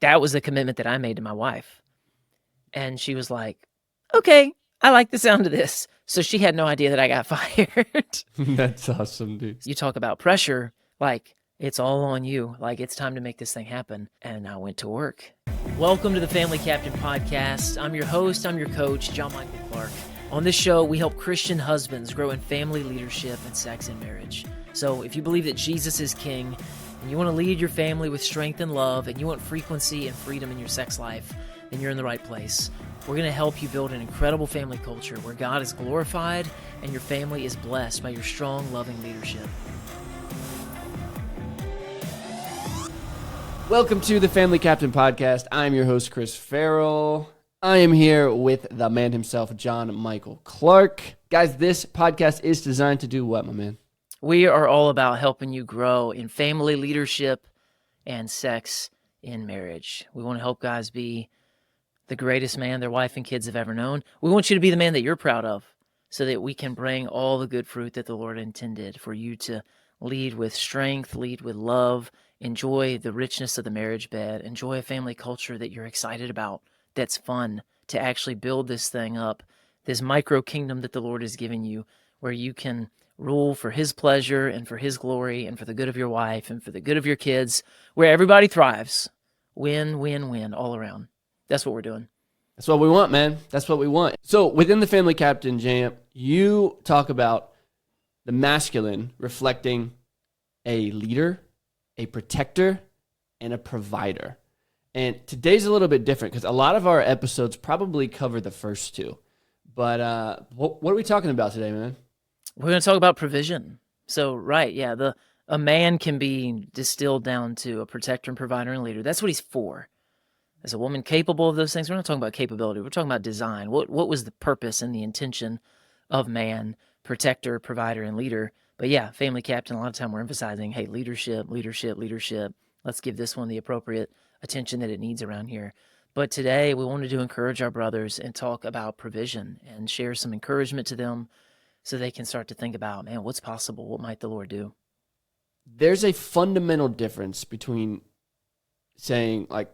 that was the commitment that I made to my wife. And she was like, okay, I like the sound of this. So she had no idea that I got fired. That's awesome, dude. You talk about pressure, like it's all on you. Like it's time to make this thing happen. And I went to work. Welcome to the Family Captain Podcast. I'm your host, I'm your coach, John Michael Clark. On this show, we help Christian husbands grow in family leadership and sex and marriage. So if you believe that Jesus is king, and you want to lead your family with strength and love, and you want frequency and freedom in your sex life, then you're in the right place. We're going to help you build an incredible family culture where God is glorified and your family is blessed by your strong, loving leadership. Welcome to the Family Captain Podcast. I'm your host, Chris Farrell. I am here with the man himself, John Michael Clark. Guys, this podcast is designed to do what, my man? We are all about helping you grow in family leadership and sex in marriage. We want to help guys be the greatest man their wife and kids have ever known. We want you to be the man that you're proud of so that we can bring all the good fruit that the Lord intended for you to lead with strength, lead with love, enjoy the richness of the marriage bed, enjoy a family culture that you're excited about, that's fun to actually build this thing up, this micro kingdom that the Lord has given you where you can rule for his pleasure and for his glory and for the good of your wife and for the good of your kids, where everybody thrives. Win, win, win all around. That's what we're doing. That's what we want, man. That's what we want. So within the Family Captain Jam, you talk about the masculine reflecting a leader, a protector, and a provider. And today's a little bit different because a lot of our episodes probably cover the first two. But what are we talking about today, man? We're going to talk about provision. So, right, yeah, a man can be distilled down to a protector and provider and leader. That's what he's for. Is a woman capable of those things? We're not talking about capability. We're talking about design. What was the purpose and the intention of man, protector, provider, and leader? But yeah, family captain, a lot of time we're emphasizing, hey, leadership, leadership, leadership. Let's give this one the appropriate attention that it needs around here. But today we wanted to encourage our brothers and talk about provision and share some encouragement to them so they can start to think about, man, what's possible? What might the Lord do? There's a fundamental difference between saying, like,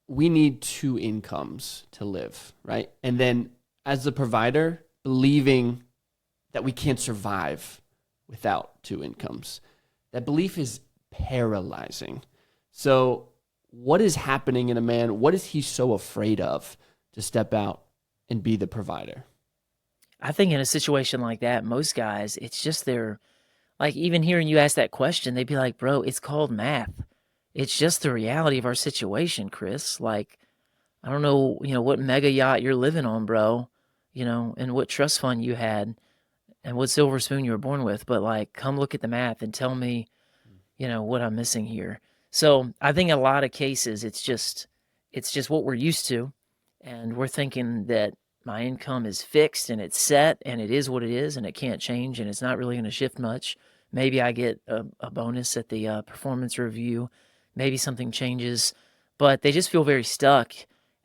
we need two incomes to live, right? And then as the provider, believing that we can't survive without two incomes. That belief is paralyzing. So what is happening in a man? What is he so afraid of to step out and be the provider? I think in a situation like that, most guys, it's just like even hearing you ask that question, they'd be like, bro, it's called math. It's just the reality of our situation, Chris. Like, I don't know, what mega yacht you're living on, bro, and what trust fund you had and what silver spoon you were born with. But like, come look at the math and tell me, what I'm missing here. So I think in a lot of cases, it's just what we're used to. And we're thinking that my income is fixed and it's set and it is what it is and it can't change and it's not really going to shift much. Maybe I get a bonus at the performance review. Maybe something changes, but they just feel very stuck,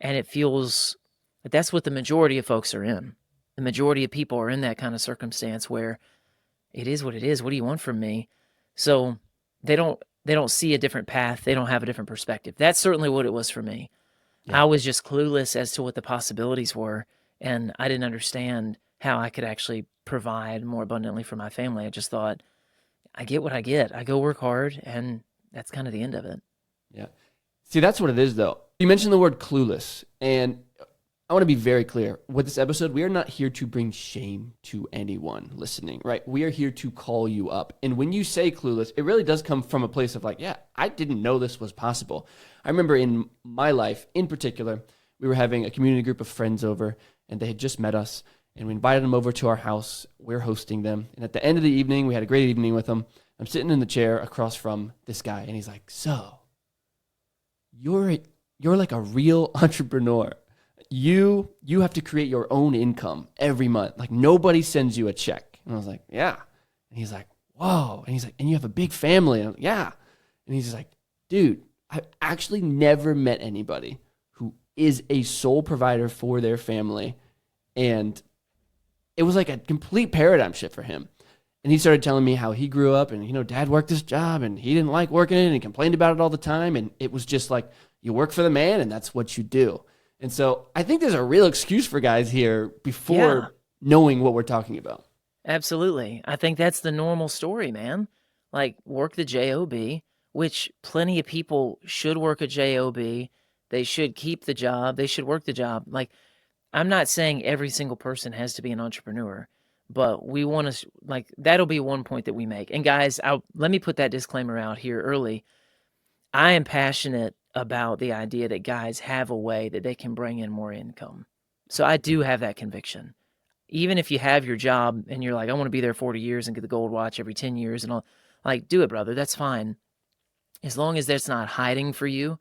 and it feels like that's what the majority of folks are in. The majority of people are in that kind of circumstance where it is what it is. What do you want from me? So they don't see a different path. They don't have a different perspective. That's certainly what it was for me. Yeah. I was just clueless as to what the possibilities were, and I didn't understand how I could actually provide more abundantly for my family. I just thought, I get what I get. I go work hard, and that's kind of the end of it. Yeah. See, that's what it is, though. You mentioned the word clueless, and I want to be very clear. With this episode, we are not here to bring shame to anyone listening, right? We are here to call you up. And when you say clueless, it really does come from a place of like, yeah, I didn't know this was possible. I remember in my life, in particular, we were having a community group of friends over, and they had just met us, and we invited them over to our house. We're hosting them. And at the end of the evening, we had a great evening with them. I'm sitting in the chair across from this guy, and he's like, so you're like a real entrepreneur. You have to create your own income every month. Like nobody sends you a check. And I was like, yeah. And he's like, whoa. And he's like, and you have a big family. And I'm like, yeah. And he's just like, dude, I've actually never met anybody who is a sole provider for their family. And it was like a complete paradigm shift for him. And he started telling me how he grew up and, dad worked this job and he didn't like working it and he complained about it all the time. And it was just like, You work for the man, and that's what you do. And so I think there's a real excuse for guys here Yeah, before knowing what we're talking about. absolutely. I think that's the normal story, man. Like, work the job, which plenty of people should work a job. They should keep the job. They should work the job. Like, I'm not saying every single person has to be an entrepreneur, but we want to, like, that'll be one point that we make. And guys, let me put that disclaimer out here early. I am passionate about the idea that guys have a way that they can bring in more income. So I do have that conviction. Even if you have your job and you're like, I want to be there 40 years and get the gold watch every 10 years and all, like, do it, brother. That's fine. As long as that's not hiding for you,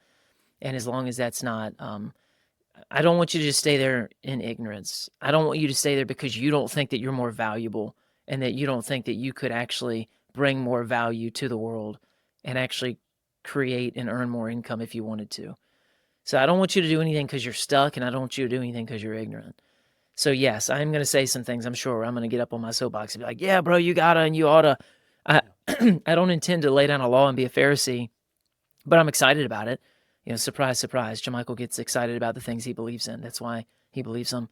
and as long as that's not, I don't want you to just stay there in ignorance. I don't want you to stay there because you don't think that you're more valuable and that you don't think that you could actually bring more value to the world and actually create and earn more income if you wanted to. So I don't want you to do anything because you're stuck, and I don't want you to do anything because you're ignorant. So yes, I'm going to say some things, I'm sure. I'm going to get up on my soapbox and be like, yeah, bro, you gotta and you oughta. I, I don't intend to lay down a law and be a Pharisee, but I'm excited about it. Surprise, surprise. Jamichael gets excited about the things he believes in. That's why he believes them.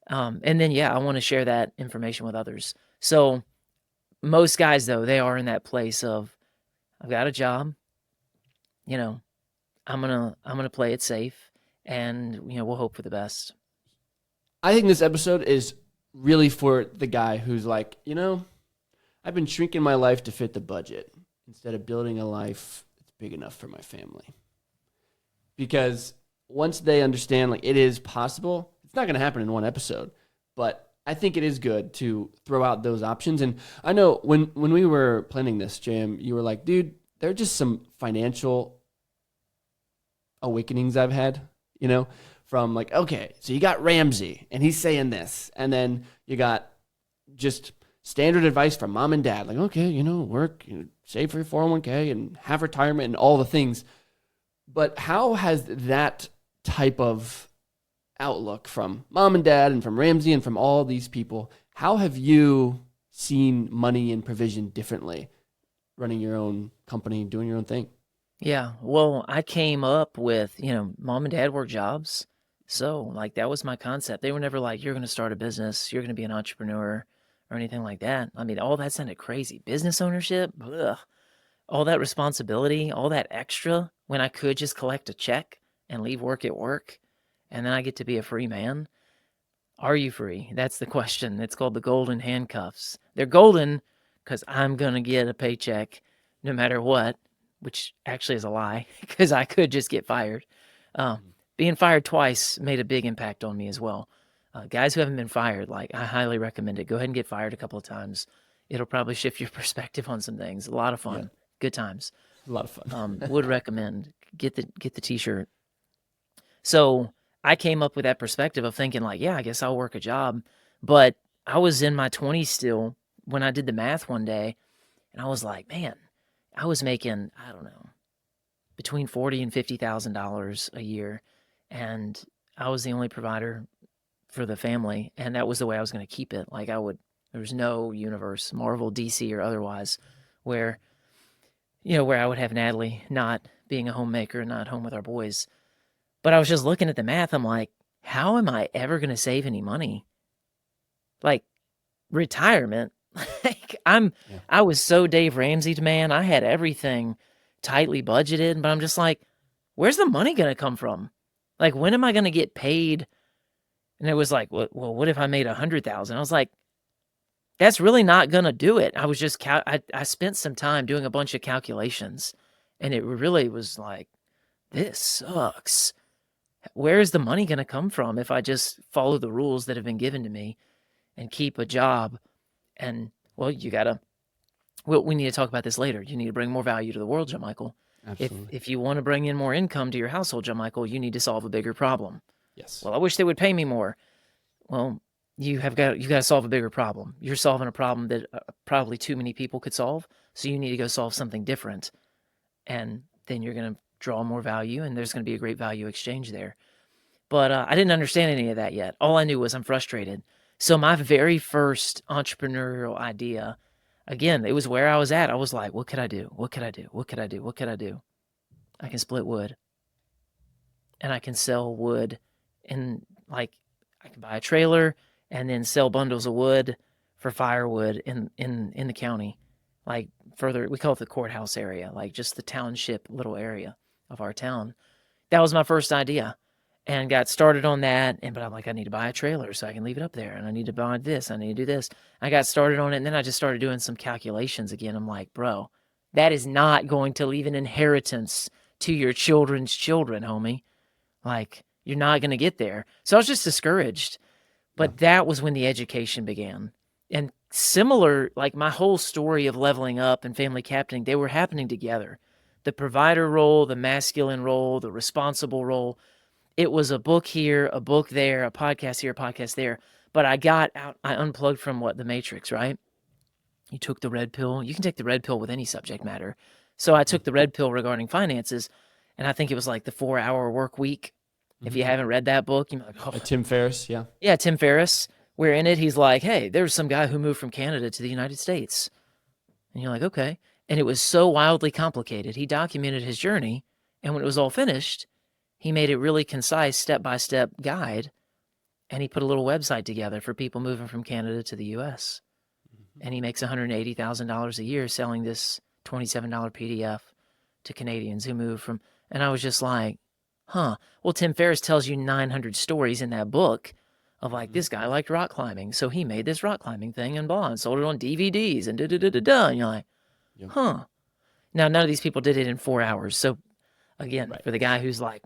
And then, yeah, I want to share that information with others. So most guys, though, they are in that place of, I've got a job, you know, I'm gonna play it safe, and we'll hope for the best. I think this episode is really for the guy who's like, I've been shrinking my life to fit the budget instead of building a life that's big enough for my family. Because once they understand, like, it is possible, it's not going to happen in one episode, but I think it is good to throw out those options. And I know when we were planning this, Jam, you were like, dude, there are just some financial awakenings I've had, from like, okay, so you got Ramsey and he's saying this, and then you got just standard advice from mom and dad, like, okay, work, save for your 401k and have retirement and all the things. But how has that type of outlook from mom and dad and from Ramsey and from all these people, how have you seen money and provision differently, running your own company, doing your own thing? Yeah, well, I came up with, mom and dad work jobs. So, like, that was my concept. They were never like, you're going to start a business, you're going to be an entrepreneur or anything like that. I mean, all that sounded crazy. Business ownership, ugh. All that responsibility, all that extra when I could just collect a check and leave work at work, and then I get to be a free man. Are you free? That's the question. It's called the golden handcuffs. They're golden because I'm going to get a paycheck no matter what, which actually is a lie because I could just get fired. Uh, Being fired twice made a big impact on me as well. Guys who haven't been fired, like, I highly recommend it. Go ahead and get fired a couple of times. It'll probably shift your perspective on some things. A lot of Yeah, fun. Good times. a lot of fun. Would recommend. Get the t-shirt. So I came up with that perspective of thinking, like, yeah, I guess I'll work a job. But I was in my 20s still when I did the math one day, and I was like, man, I was making, I don't know, between $40,000 and $50,000 a year, and I was the only provider for the family, and that was the way I was going to keep it. Like, there was no universe, Marvel, DC, or otherwise, where where I would have Natalie not being a homemaker, not home with our boys. But I was just looking at the math. I'm like, how am I ever going to save any money? Like, retirement. Like, Yeah. I was so Dave Ramsey'd, man. I had everything tightly budgeted, but I'm just like, where's the money going to come from? Like, when am I going to get paid? And it was like, well, what if I made 100,000? I was like, that's really not going to do it. I was just, I spent some time doing a bunch of calculations, and it really was like, this sucks. Where is the money going to come from if I just follow the rules that have been given to me and keep a job? And, well, we need to talk about this later. You need to bring more value to the world, John Michael. Absolutely. If you want to bring in more income to your household, John Michael, you need to solve a bigger problem. Yes. Well, I wish they would pay me more. Well, you got to solve a bigger problem. You're solving a problem that probably too many people could solve. So you need to go solve something different. And then you're going to draw more value, and there's going to be a great value exchange there. But I didn't understand any of that yet. All I knew was I'm frustrated. So my very first entrepreneurial idea, again, it was where I was at. I was like, what could I do? What could I do? What could I do? What could I do? I can split wood. and I can sell wood, and like I can buy a trailer and then sell bundles of wood for firewood in the county, like further. We call it the courthouse area, like just the township little area of our town. That was my first idea, and got started on that. And but I'm like, I need to buy a trailer so I can leave it up there, and I need to buy this, I need to do this. I got started on it, and then I just started doing some calculations again. I'm like, bro, that is not going to leave an inheritance to your children's children, homie. Like, you're not going to get there. So I was just discouraged. Yeah. But that was when the education began. And similar, like my whole story of leveling up and family captaining, they were happening together. The provider role, the masculine role, the responsible role. It was a book here, a book there, a podcast here, a podcast there. But I got out, I unplugged from the Matrix, right? You took the red pill. You can take the red pill with any subject matter. So I took the red pill regarding finances, and I think it was like the 4-hour work week. If you haven't read that book, you're like, oh, Tim Ferriss, yeah. yeah, Tim Ferriss, where in it he's like, hey, there's some guy who moved from Canada to the United States. And you're like, okay. And it was so wildly complicated. He documented his journey, and when it was all finished, he made it really concise, step-by-step guide, and he put a little website together for people moving from Canada to the U.S. And he makes $180,000 a year selling this $27 PDF to Canadians who move from. And I was just like, huh. Well, Tim Ferriss tells you 900 stories in that book of like, this guy liked rock climbing, so he made this rock climbing thing and blah, and sold it on DVDs and da-da-da-da-da. And you're like, huh. Now, none of these people did it in 4 hours. So, again, for the guy who's like,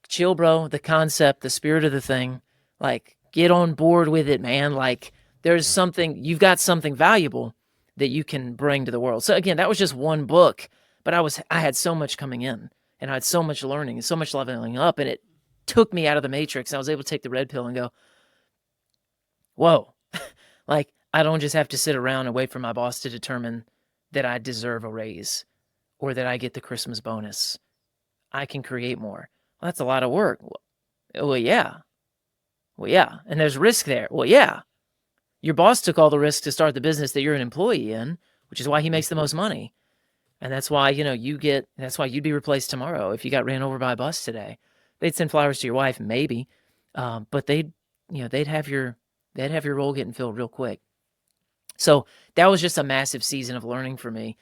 chill, bro, the concept, the spirit of the thing, like, get on board with it, man. Like, there's something, you've got something valuable that you can bring to the world. So, again, that was just one book, but I had so much coming in, and I had so much learning and so much leveling up, and it took me out of the matrix. I was able to take the red pill and go, whoa, like, I don't just have to sit around and wait for my boss to determine that I deserve a raise or that I get the Christmas bonus. I can create more. Well, that's a lot of work. Well, yeah. Well, yeah. And there's risk there. Well, yeah. Your boss took all the risk to start the business that you're an employee in, which is why he makes the most money. And that's why, that's why you'd be replaced tomorrow if you got ran over by a bus today. They'd send flowers to your wife, maybe. But they'd have your role getting filled real quick. So that was just a massive season of learning for me.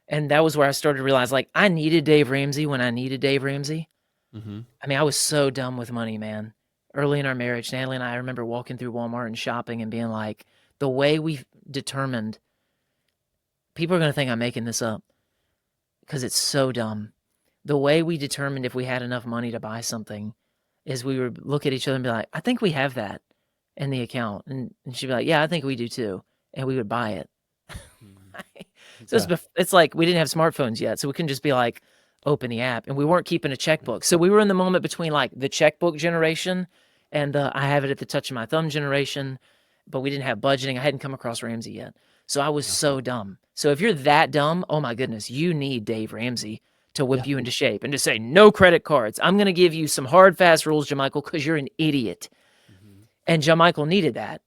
And that was where I started to realize, like, I needed Dave Ramsey when I needed Dave Ramsey. I mean, I was so dumb with money, man. Early in our marriage, Natalie and I remember walking through Walmart and shopping and being like, the way we determined, people are going to think I'm making this up because it's so dumb. The way we determined if we had enough money to buy something is we would look at each other and be like, I think we have that in the account. And she'd be like, yeah, I think we do too. And we would buy it. So it's like we didn't have smartphones yet, so we couldn't just be like, open the app, and we weren't keeping a checkbook. So we were in the moment between like the checkbook generation and the I have it at the touch of my thumb generation, but we didn't have budgeting. I hadn't come across Ramsey yet. So I was so dumb. So if you're that dumb, oh my goodness, you need Dave Ramsey to whip you into shape and to say, no credit cards. I'm going to give you some hard, fast rules, Jamichael, because you're an idiot. And Jamichael needed that.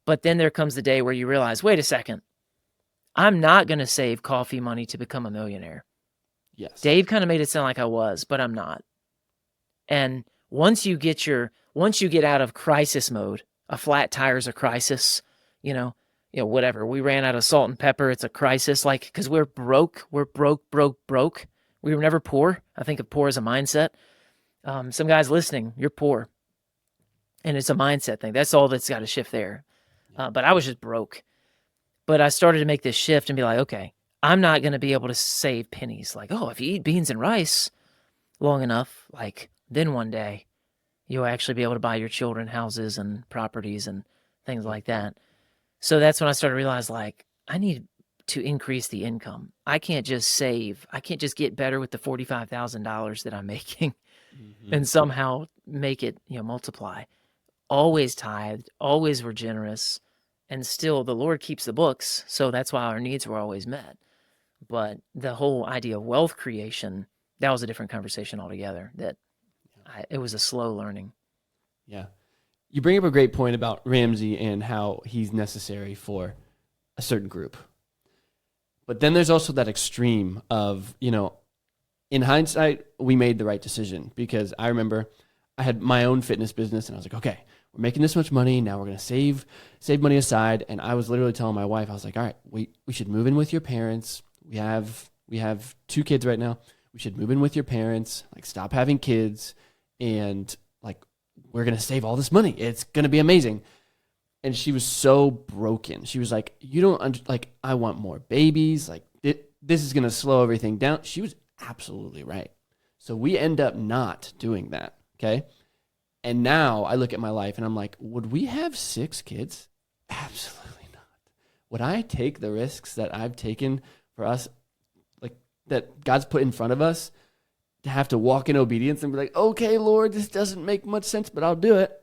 But then there comes the day where you realize, wait a second, I'm not going to save coffee money to become a millionaire. Yes. Dave kind of made it sound like I was, but I'm not. And once you get out of crisis mode, a flat tire's a crisis, whatever. We ran out of salt and pepper. It's a crisis, like, because we're broke. We're broke. We were never poor. I think of poor as a mindset. Some guys listening, you're poor. And it's a mindset thing. That's all that's got to shift there. But I was just broke. But I started to make this shift and be like, okay, I'm not going to be able to save pennies. Like, oh, if you eat beans and rice long enough, like, then one day you'll actually be able to buy your children houses and properties and things like that. So that's when I started to realize, like, I need to increase the income. I can't just save. I can't just get better with the $45,000 that I'm making and somehow make it, multiply. Always tithed, always were generous, and still the Lord keeps the books, so that's why our needs were always met. But the whole idea of wealth creation, that was a different conversation altogether. It was a slow learning. Yeah. You bring up a great point about Ramsey and how he's necessary for a certain group. But then there's also that extreme of, In hindsight, we made the right decision because I remember I had my own fitness business and I was like, okay, we're making this much money. Now we're going to save money aside. And I was literally telling my wife, I was like, all right, we should move in with your parents. We have 2 kids right now. We should move in with your parents, like stop having kids, and like we're going to save all this money. It's going to be amazing. And she was so broken. She was like, you don't like, I want more babies. Like this is going to slow everything down. She was absolutely right. So we end up not doing that. Okay. And now I look at my life and I'm like, would we have 6 kids? Absolutely not. Would I take the risks that I've taken for us, like that God's put in front of us, to have to walk in obedience and be like, okay, Lord, this doesn't make much sense, but I'll do it?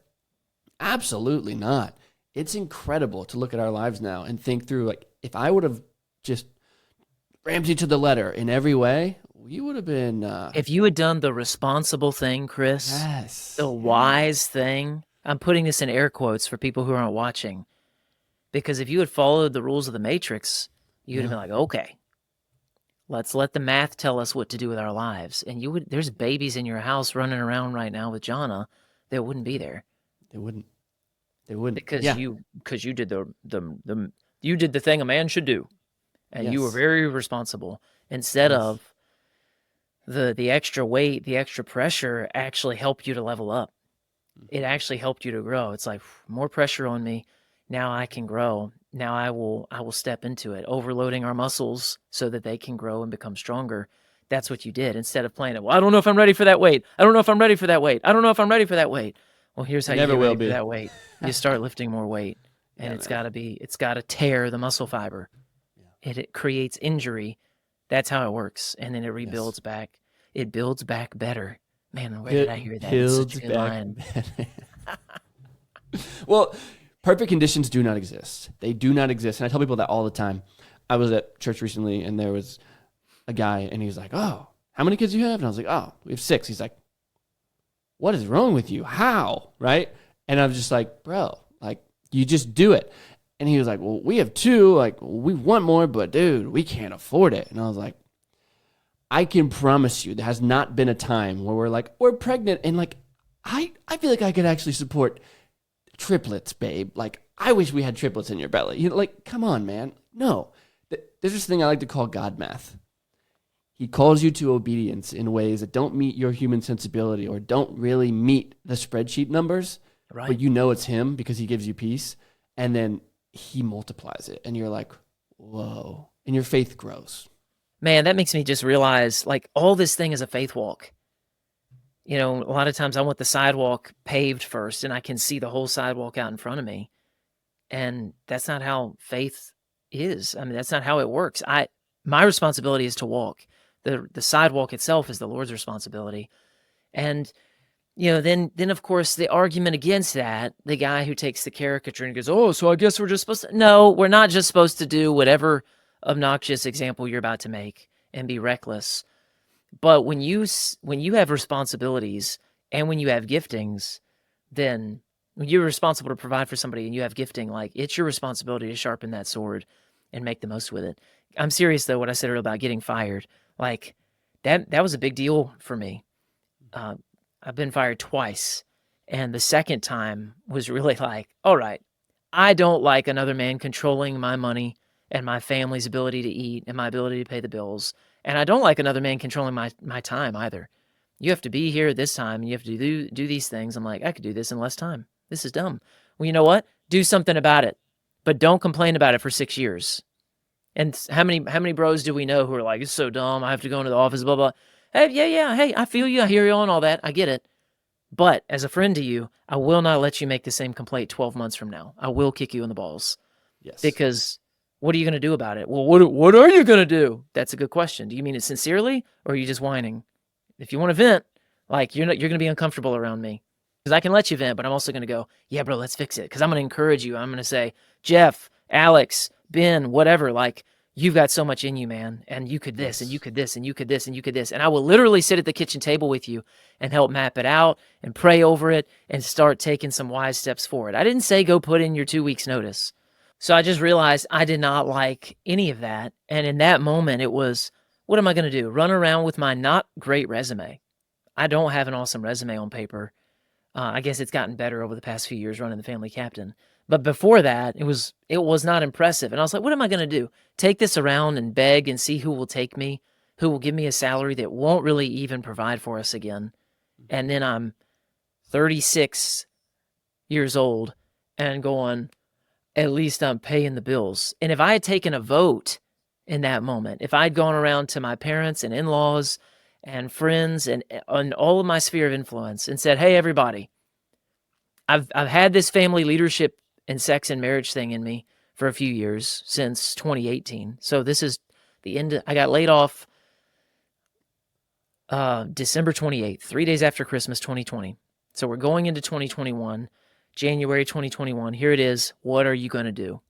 Absolutely not. It's incredible to look at our lives now and think through, like, if I would have just Ramsey to the letter in every way, we would have been. If you had done the responsible thing, Chris, Yes. the wise thing, I'm putting this in air quotes for people who aren't watching, because if you had followed the rules of the Matrix, you would have been like, okay, let's let the math tell us what to do with our lives. And there's babies in your house running around right now with Jonna that wouldn't be there. They wouldn't. Because Yeah. you did you did the thing a man should do. And you were Yes. very responsible, instead Yes. of the extra weight, the extra pressure actually helped you to level up. It actually helped you to grow. It's like, more pressure on me. Now I can grow. Now I will step into it, overloading our muscles so that they can grow and become stronger. That's what you did, instead of playing it. Well, I don't know if I'm ready for that weight. I don't know if I'm ready for that weight. I don't know if I'm ready for that weight. Well, here's how you Never get will ready be. for that weight. You start lifting more weight, and Yeah, it's got to tear the muscle fiber. It creates injury. That's how it works. And then it rebuilds back. It builds back better. Man, where did I hear that? It's such a good line. Well, perfect conditions do not exist. They do not exist. And I tell people that all the time. I was at church recently and there was a guy and he was like, oh, how many kids do you have? And I was like, oh, we have 6. He's like, what is wrong with you? How? Right? And I was just like, bro, like, you just do it. And he was like, well, we have 2. Like, we want more, but dude, we can't afford it. And I was like, I can promise you there has not been a time where we're like, we're pregnant. And like, I feel like I could actually support triplets, babe. Like, I wish we had triplets in your belly. You know, like, come on, man. No. There's this thing I like to call God math. He calls you to obedience in ways that don't meet your human sensibility or don't really meet the spreadsheet numbers, Right. but you know it's him because he gives you peace. And then he multiplies it. And you're like, whoa. And your faith grows. Man, that makes me just realize, like, all this thing is a faith walk. You know, a lot of times I want the sidewalk paved first and I can see the whole sidewalk out in front of me. And that's not how faith is. I mean, that's not how it works. My responsibility is to walk. The sidewalk itself is the Lord's responsibility. And you know, then of course the argument against that, the guy who takes the caricature and goes, "Oh, so I guess we're just supposed to." No, we're not just supposed to do whatever obnoxious example you're about to make and be reckless. But when you have responsibilities and when you have giftings, then when you're responsible to provide for somebody and you have gifting, like, it's your responsibility to sharpen that sword and make the most with it. I'm serious though, what I said earlier about getting fired. Like, that was a big deal for me. I've been fired twice. And the second time was really like, all right, I don't like another man controlling my money and my family's ability to eat and my ability to pay the bills. And I don't like another man controlling my time either. You have to be here at this time and you have to do these things. I'm like, I could do this in less time. This is dumb. Well, you know what? Do something about it. But don't complain about it for 6 years. And how many bros do we know who are like, it's so dumb, I have to go into the office, blah, blah. Hey, yeah, hey, I feel you, I hear you on all that, I get it. But as a friend to you, I will not let you make the same complaint 12 months from now. I will kick you in the balls. Yes. Because what are you going to do about it? Well, what are you going to do? That's a good question. Do you mean it sincerely or are you just whining? If you want to vent, like, you're going to be uncomfortable around me. Because I can let you vent, but I'm also going to go, yeah, bro, let's fix it. Because I'm going to encourage you. I'm going to say, Jeff, Alex, Ben, whatever, like, you've got so much in you, man. And you could this, and you could this, and you could this, and you could this. And I will literally sit at the kitchen table with you and help map it out and pray over it and start taking some wise steps forward. I didn't say go put in your 2 weeks notice. So I just realized I did not like any of that. And in that moment, it was, what am I going to do? Run around with my not great resume. I don't have an awesome resume on paper. I guess it's gotten better over the past few years running the family captain. But before that, it was not impressive. And I was like, what am I going to do? Take this around and beg and see who will take me, who will give me a salary that won't really even provide for us again. And then I'm 36 years old and going, at least I'm paying the bills. And if I had taken a vote in that moment, if I'd gone around to my parents and in-laws and friends and all of my sphere of influence and said, hey, everybody, I've had this family leadership and sex and marriage thing in me for a few years since 2018. So this is the end. I got laid off December 28th, 3 days after Christmas 2020. So we're going into 2021, January 2021. Here it is. What are you going to do?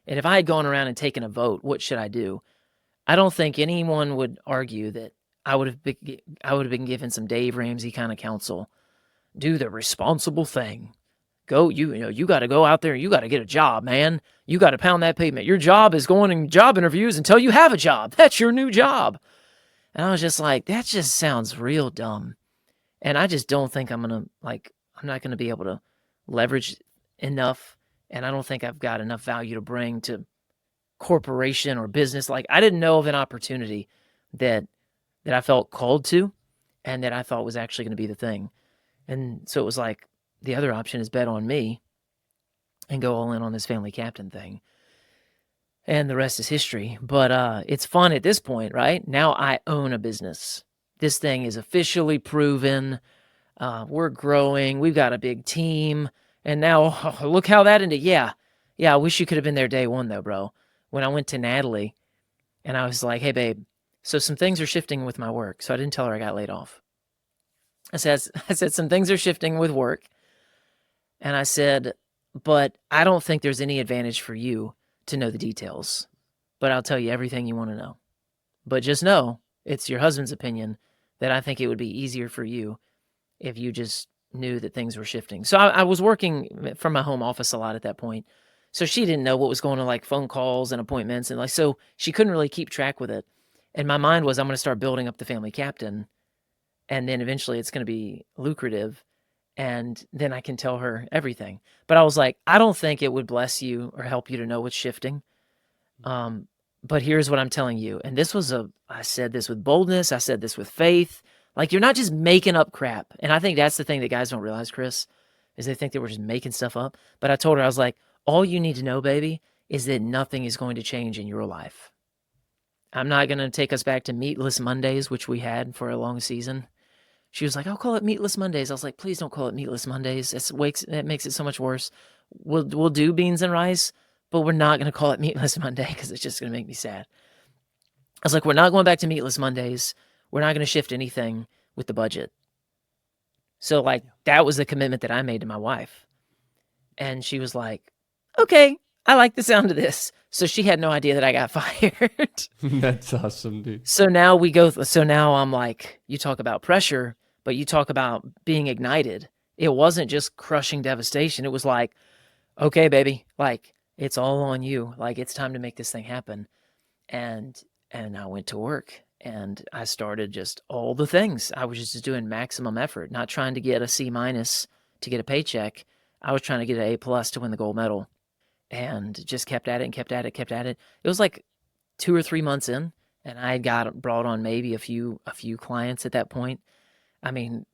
And if I had gone around and taken a vote, what should I do? I don't think anyone would argue that I would have been given some Dave Ramsey kind of counsel. Do the responsible thing. Go, you got to go out there and you got to get a job, man. You got to pound that pavement. Your job is going in job interviews until you have a job. That's your new job. And I was just like, that just sounds real dumb. And I just don't think I'm not going to be able to leverage enough. And I don't think I've got enough value to bring to corporation or business. Like, I didn't know of an opportunity that I felt called to and that I thought was actually going to be the thing. And so it was like, the other option is bet on me and go all in on this family captain thing. And the rest is history. But it's fun at this point, right? Now I own a business. This thing is officially proven. We're growing. We've got a big team. And now, look how that ended. Yeah, I wish you could have been there day one, though, bro. When I went to Natalie, and I was like, hey, babe, so some things are shifting with my work. So I didn't tell her I got laid off. I said, some things are shifting with work. And I said, but I don't think there's any advantage for you to know the details. But I'll tell you everything you want to know. But just know, it's your husband's opinion that I think it would be easier for you if you just knew that things were shifting. So I was working from my home office a lot at that point. So she didn't know what was going on, like phone calls and appointments. And so she couldn't really keep track with it. And my mind was, I'm going to start building up the family captain. And then eventually it's going to be lucrative. And then I can tell her everything. But I was like, I don't think it would bless you or help you to know what's shifting. But here's what I'm telling you. And I said this with boldness. I said this with faith. Like, you're not just making up crap. And I think that's the thing that guys don't realize, Chris, is they think that we're just making stuff up. But I told her, I was like, all you need to know, baby, is that nothing is going to change in your life. I'm not going to take us back to Meatless Mondays, which we had for a long season. She was like, I'll call it Meatless Mondays. I was like, please don't call it Meatless Mondays. It makes it so much worse. We'll do beans and rice, but we're not going to call it Meatless Monday because it's just going to make me sad. I was like, we're not going back to Meatless Mondays. We're not going to shift anything with the budget. So, like, that was the commitment that I made to my wife. And she was like, okay, I like the sound of this. So she had no idea that I got fired. That's awesome, dude. So now I'm like, you talk about pressure, but you talk about being ignited. It wasn't just crushing devastation. It was like, okay, baby, like, it's all on you. Like, it's time to make this thing happen. And I went to work and I started just all the things. I was just doing maximum effort, not trying to get a C- to get a paycheck. I was trying to get an A+ to win the gold medal, and just kept at it and kept at it. It was like 2 or 3 months in, and I had brought on maybe a few clients at that point. I mean,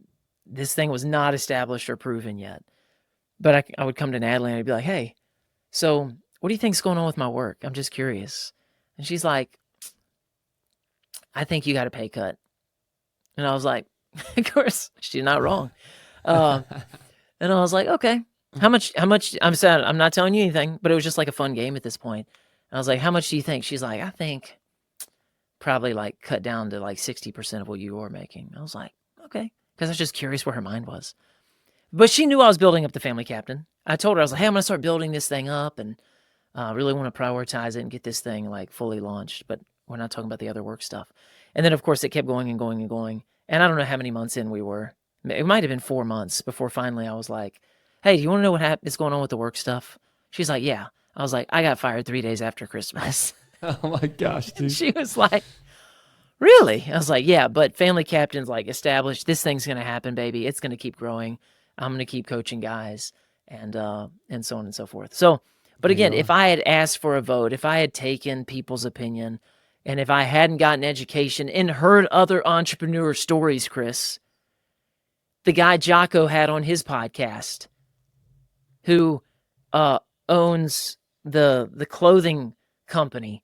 this thing was not established or proven yet. But I would come to Natalie and I'd be like, hey, so what do you think's going on with my work? I'm just curious. And she's like, I think you got a pay cut. And I was like, of course, she's not wrong. And I was like, okay, how much, I'm sad. I'm not telling you anything, but it was just like a fun game at this point. And I was like, how much do you think? She's like, I think probably like cut down to like 60% of what you were making. I was like, okay. Because I was just curious where her mind was. But she knew I was building up the family captain. I told her, I was like, hey, I'm going to start building this thing up and really want to prioritize it and get this thing like fully launched. But we're not talking about the other work stuff. And then, of course, it kept going and going and going. And I don't know how many months in we were. It might have been 4 months before finally I was like, hey, do you want to know what is going on with the work stuff? She's like, yeah. I was like, I got fired 3 days after Christmas. Oh my gosh, dude. She was like, Really? I was like, yeah, but family captain's like established this thing's gonna happen, baby. It's gonna keep growing. I'm gonna keep coaching guys and so on and so forth. So but There you again, if are. I had asked for a vote, if I had taken people's opinion, and if I hadn't gotten education and heard other entrepreneur stories, Chris, the guy Jocko had on his podcast, who uh owns the clothing company.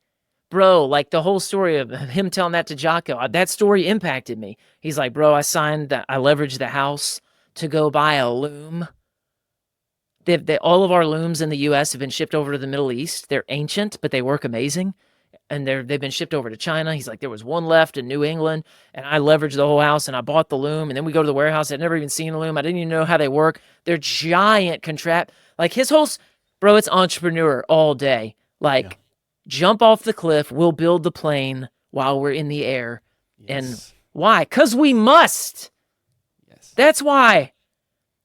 Bro, like the whole story of him telling that to Jocko, that story impacted me. He's like, bro, I leveraged the house to go buy a loom. All of our looms in the U.S. have been shipped over to the Middle East. They're ancient, but they work amazing. And they've been shipped over to China. He's like, there was one left in New England, and I leveraged the whole house, and I bought the loom. And then we go to the warehouse. I'd never even seen a loom. I didn't even know how they work. They're giant Like his whole, bro, it's entrepreneur all day. Yeah. Like, jump off the cliff. We'll build the plane while we're in the air. And Yes. why? Because we must. Yes. That's why.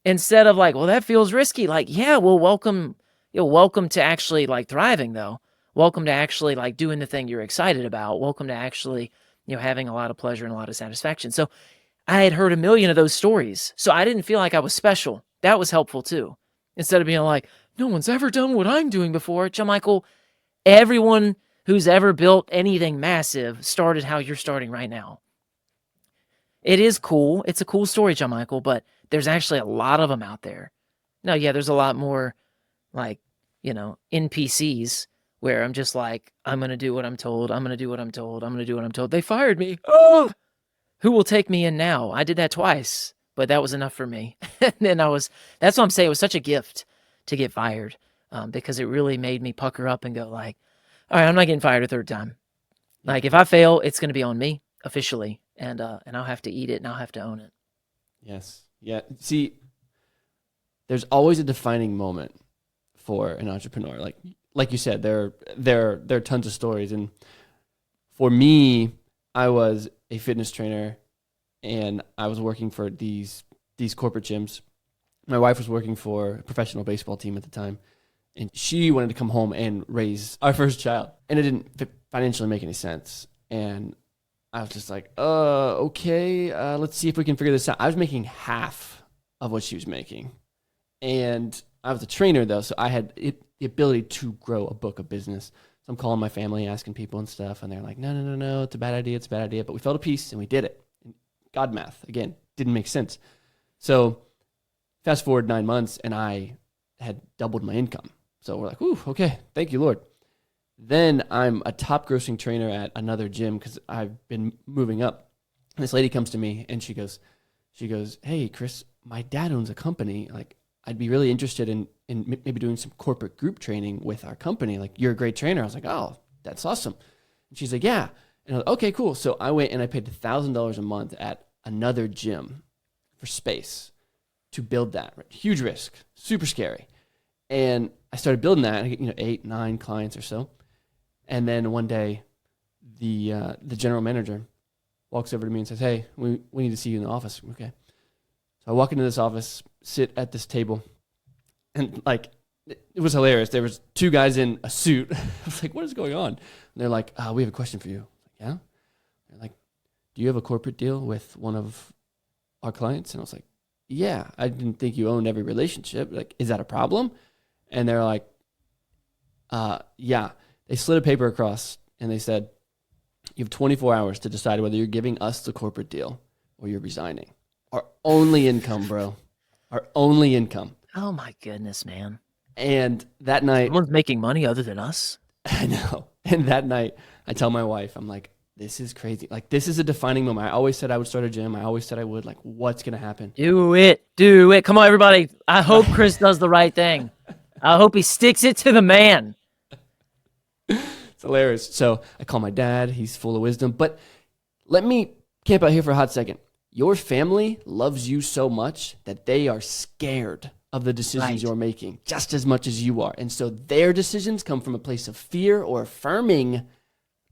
Instead of like, well, that feels risky. Like, yeah, well, welcome to actually like thriving though. Welcome to actually like doing the thing you're excited about. Welcome to actually, having a lot of pleasure and a lot of satisfaction. So I had heard a million of those stories. So I didn't feel like I was special. That was helpful too. Instead of being like, no one's ever done what I'm doing before. John Michael, everyone who's ever built anything massive started how you're starting right now. It is cool. It's a cool story, John Michael, but there's actually a lot of them out there. No, yeah, there's a lot more like, NPCs where I'm just like, I'm going to do what I'm told. I'm going to do what I'm told. I'm going to do what I'm told. They fired me. Oh, who will take me in now? I did that twice, but that was enough for me. And then that's what I'm saying. It was such a gift to get fired because it really made me pucker up and go like, all right, I'm not getting fired a third time. Yeah. Like if I fail, it's going to be on me officially. And I'll have to eat it and I'll have to own it. Yes. Yeah. See, there's always a defining moment for an entrepreneur. Like you said, there are tons of stories. And for me, I was a fitness trainer and I was working for these corporate gyms. My wife was working for a professional baseball team at the time, and she wanted to come home and raise our first child. And it didn't financially make any sense. And I was just like, okay, let's see if we can figure this out. I was making half of what she was making. And I was a trainer, though, so I had the ability to grow a book of business. So I'm calling my family, asking people and stuff, and they're like, no, it's a bad idea, it's a bad idea. But we felt a piece, and we did it. And God math, again, didn't make sense. So fast forward 9 months, and I had doubled my income. So we're like, ooh, okay, thank you, Lord. Then I'm a top grossing trainer at another gym because I've been moving up. And this lady comes to me and she goes, hey, Chris, my dad owns a company. Like, I'd be really interested in maybe doing some corporate group training with our company. Like, you're a great trainer. I was like, oh, that's awesome. And she's like, yeah. And I was like, okay, cool. So I went and I paid $1,000 a month at another gym for space to build that. Right? Huge risk, super scary. And I started building that. And I get 8, 9 clients or so. And then one day, the general manager walks over to me and says, hey, we need to see you in the office. Okay. So I walk into this office, sit at this table, and like, it was hilarious. There was 2 guys in a suit. I was like, what is going on? And they're like, we have a question for you. I was like, yeah? They're like, do you have a corporate deal with one of our clients? And I was like, yeah, I didn't think you owned every relationship. Like, is that a problem? And they're like, yeah. They slid a paper across and they said, you have 24 hours to decide whether you're giving us the corporate deal or you're resigning. Our only income, bro. Our only income. Oh my goodness, man. And that night, Someone's making money other than us. I know. And that night, I tell my wife, I'm like, this is crazy. Like, this is a defining moment. I always said I would start a gym. I always said I would. Like, what's going to happen? Do it. Come on, everybody. I hope Chris does the right thing. I hope he sticks it to the man. It's hilarious. So I call my dad. He's full of wisdom. But let me camp out here for a hot second. Your family loves you so much that they are scared of the decisions you're making just as much as you are. And so their decisions come from a place of fear or affirming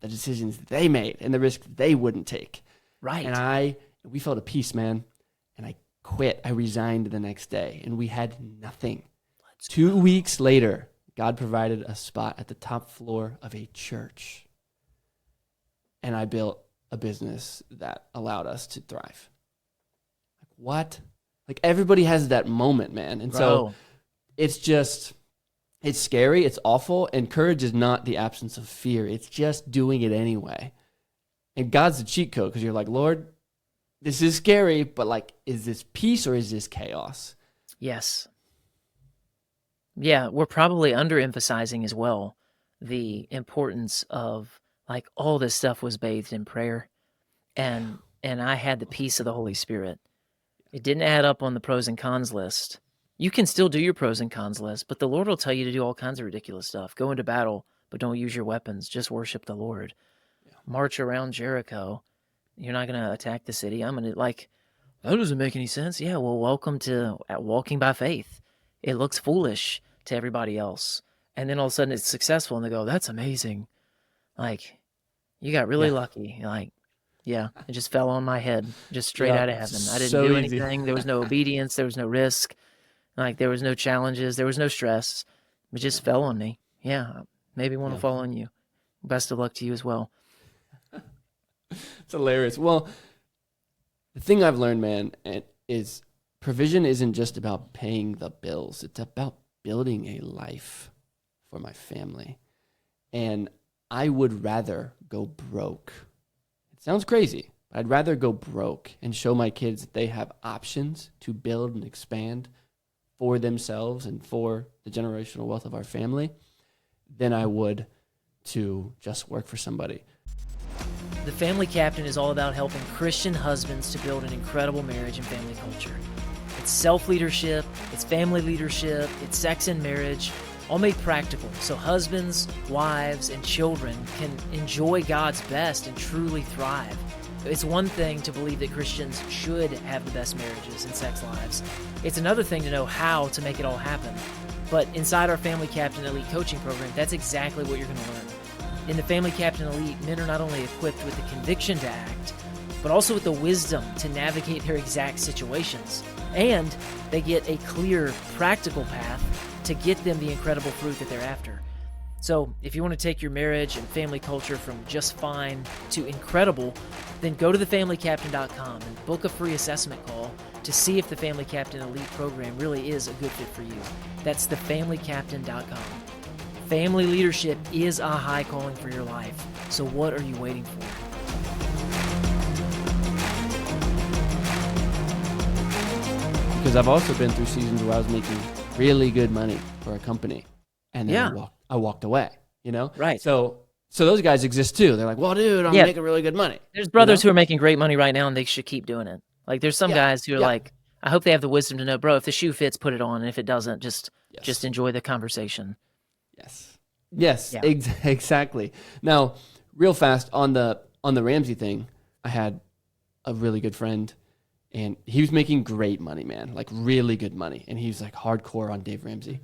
the decisions they made and the risk they wouldn't take. Right. And we felt a peace, man. And I quit. I resigned the next day and we had nothing. 2 weeks later, God provided a spot at the top floor of a church. And I built a business that allowed us to thrive. Like, what? Like, everybody has that moment, man. And so Bro, it's just, it's scary, it's awful, and courage is not the absence of fear. It's just doing it anyway. And God's the cheat code because you're like, Lord, this is scary, but like, is this peace or is this chaos? yes. Yeah, we're probably underemphasizing as well the importance of, like, all this stuff was bathed in prayer, and I had the peace of the Holy Spirit. It didn't add up on the pros and cons list. You can still do your pros and cons list, but the Lord will tell you to do all kinds of ridiculous stuff. Go into battle, but don't use your weapons. Just worship the Lord. Yeah. March around Jericho. You're not going to attack the city. I'm going to, like, that doesn't make any sense. Yeah, well, welcome to walking by faith. It looks foolish to everybody else. And then all of a sudden it's successful and they go, that's amazing. Like, you got really Yeah. lucky. Like, yeah, it just fell on my head, just straight Yeah. out of heaven. I didn't So do easy. anything. There was no obedience. There was no risk. Like, there was no challenges. There was no stress. It just fell on me. Yeah, maybe one will Yeah. fall on you. Best of luck to you as well. It's hilarious. Well, the thing I've learned, man, is provision isn't just about paying the bills. It's about building a life for my family. And I would rather go broke. It sounds crazy, but I'd rather go broke and show my kids that they have options to build and expand for themselves and for the generational wealth of our family than I would to just work for somebody. The Family Captain is all about helping Christian husbands to build an incredible marriage and family culture. It's self-leadership, it's family leadership, it's sex and marriage, all made practical so husbands, wives, and children can enjoy God's best and truly thrive. It's one thing to believe that Christians should have the best marriages and sex lives. It's another thing to know how to make it all happen. But inside our Family Captain Elite coaching program, that's exactly what you're going to learn. In the Family Captain Elite, men are not only equipped with the conviction to act, but also with the wisdom to navigate their exact situations. And they get a clear, practical path to get them the incredible fruit that they're after. So if you want to take your marriage and family culture from just fine to incredible, then go to thefamilycaptain.com and book a free assessment call to see if the Family Captain Elite program really is a good fit for you. That's thefamilycaptain.com. Family leadership is a high calling for your life. So what are you waiting for? Because I've also been through seasons where I was making really good money for a company, and then Yeah. I walked away. Right. So those guys exist too. They're like, well, dude, I'm Yeah. making really good money. There's You brothers know? who are making great money right now and they should keep doing it. Like, there's some Yeah. guys who are Yeah. like, I hope they have the wisdom to know, bro, if the shoe fits, put it on. And if it doesn't, just Yes. enjoy the conversation. Yes, Yeah. exactly. Now, real fast on the Ramsey thing, I had a really good friend, and he was making great money, man, like really good money, and he was like hardcore on Dave Ramsey.